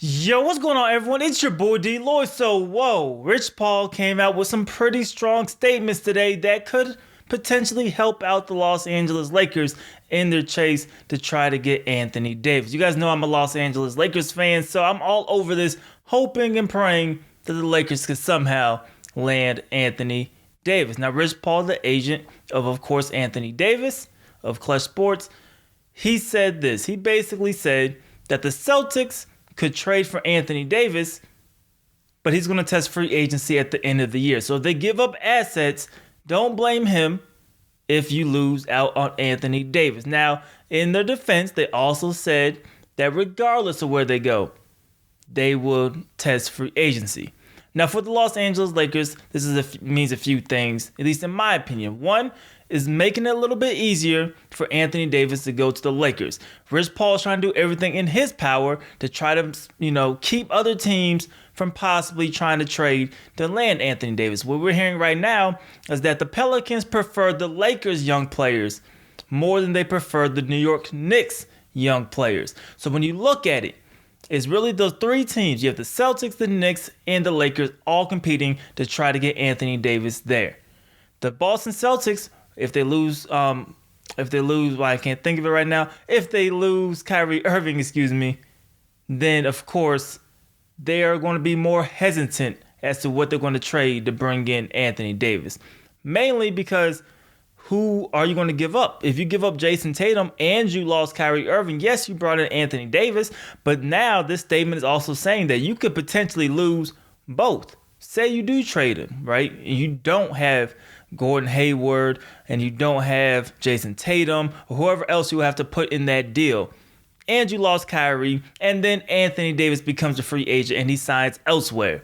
Yo, what's going on, everyone? It's your boy DLloyd. So, whoa, Rich Paul came out with some pretty strong statements today that could potentially help out the Los Angeles Lakers in their chase to try to get Anthony Davis. You guys know I'm a Los Angeles Lakers fan, so I'm all over this, hoping and praying that the Lakers could somehow land Anthony Davis. Now, Rich Paul, the agent of course, Anthony Davis of Clutch Sports, he said this. He basically said that the Celtics could trade for Anthony Davis, but he's going to test free agency at the end of the year. So if they give up assets, don't blame him if you lose out on Anthony Davis. Now, in their defense, they also said that regardless of where they go, they will test free agency. Now, for the Los Angeles Lakers, this means a few things, at least in my opinion. One is making it a little bit easier for Anthony Davis to go to the Lakers. Rich Paul is trying to do everything in his power to try to, keep other teams from possibly trying to trade to land Anthony Davis. What we're hearing right now is that the Pelicans prefer the Lakers' young players more than they prefer the New York Knicks' young players. So when you look at it, it's really those three teams. You have the Celtics, the Knicks, and the Lakers all competing to try to get Anthony Davis there. The Boston Celtics, if they lose, well, I can't think of it right now. If they lose Kyrie Irving, then of course they are going to be more hesitant as to what they're going to trade to bring in Anthony Davis. Mainly because who are you going to give up? If you give up Jason Tatum and you lost Kyrie Irving, yes, you brought in Anthony Davis, but now this statement is also saying that you could potentially lose both. Say you do trade him, right? You don't have Gordon Hayward and you don't have Jason Tatum or whoever else you have to put in that deal. And you lost Kyrie, and then Anthony Davis becomes a free agent and he signs elsewhere.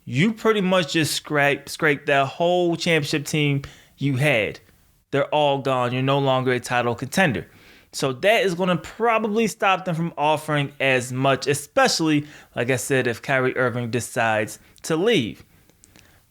You pretty much just scraped that whole championship team you had. They're all gone. You're no longer a title contender. So that is going to probably stop them from offering as much, especially, like I said, if Kyrie Irving decides to leave.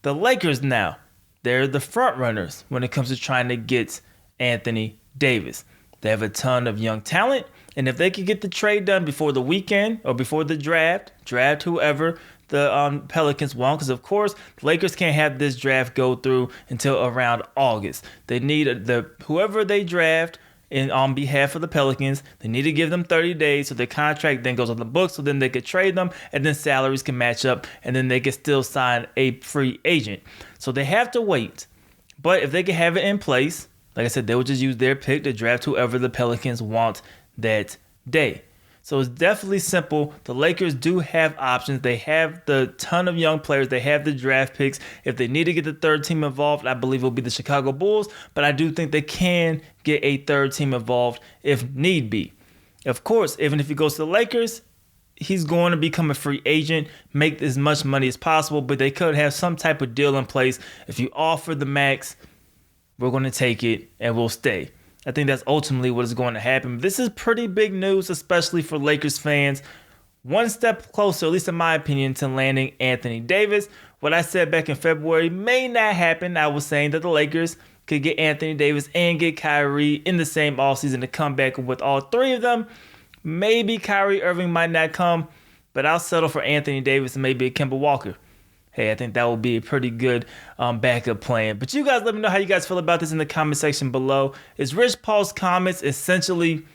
The Lakers now, they're the front runners when it comes to trying to get Anthony Davis. They have a ton of young talent, and if they could get the trade done before the weekend or before the draft whoever the Pelicans want, because of course the Lakers can't have this draft go through until around August. They need whoever they draft on behalf of the Pelicans, they need to give them 30 days so their contract then goes on the books, so then they could trade them and then salaries can match up and then they can still sign a free agent. So they have to wait. But if they can have it in place, like I said, they will just use their pick to draft whoever the Pelicans want that day. So it's definitely simple. The Lakers do have options. They have the ton of young players. They have the draft picks. If they need to get the third team involved, I believe it will be the Chicago Bulls. But I do think they can get a third team involved if need be. Of course, even if he goes to the Lakers, he's going to become a free agent, make as much money as possible. But they could have some type of deal in place. If you offer the max, we're going to take it and we'll stay. I think that's ultimately what is going to happen. This is pretty big news, especially for Lakers fans. One step closer, at least in my opinion, to landing Anthony Davis. What I said back in February may not happen. I was saying that the Lakers could get Anthony Davis and get Kyrie in the same offseason to come back with all three of them. Maybe Kyrie Irving might not come, but I'll settle for Anthony Davis and maybe a Kemba Walker. Hey, I think that will be a pretty good backup plan. But you guys let me know how you guys feel about this in the comment section below. Is Rich Paul's comments essentially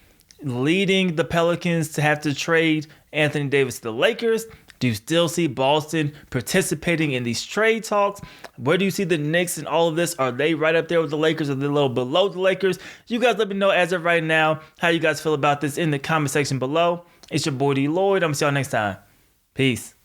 leading the Pelicans to have to trade Anthony Davis to the Lakers? Do you still see Boston participating in these trade talks? Where do you see the Knicks and all of this? Are they right up there with the Lakers or are they a little below the Lakers? You guys let me know as of right now how you guys feel about this in the comment section below. It's your boy DLloyd. I'm going to see y'all next time. Peace.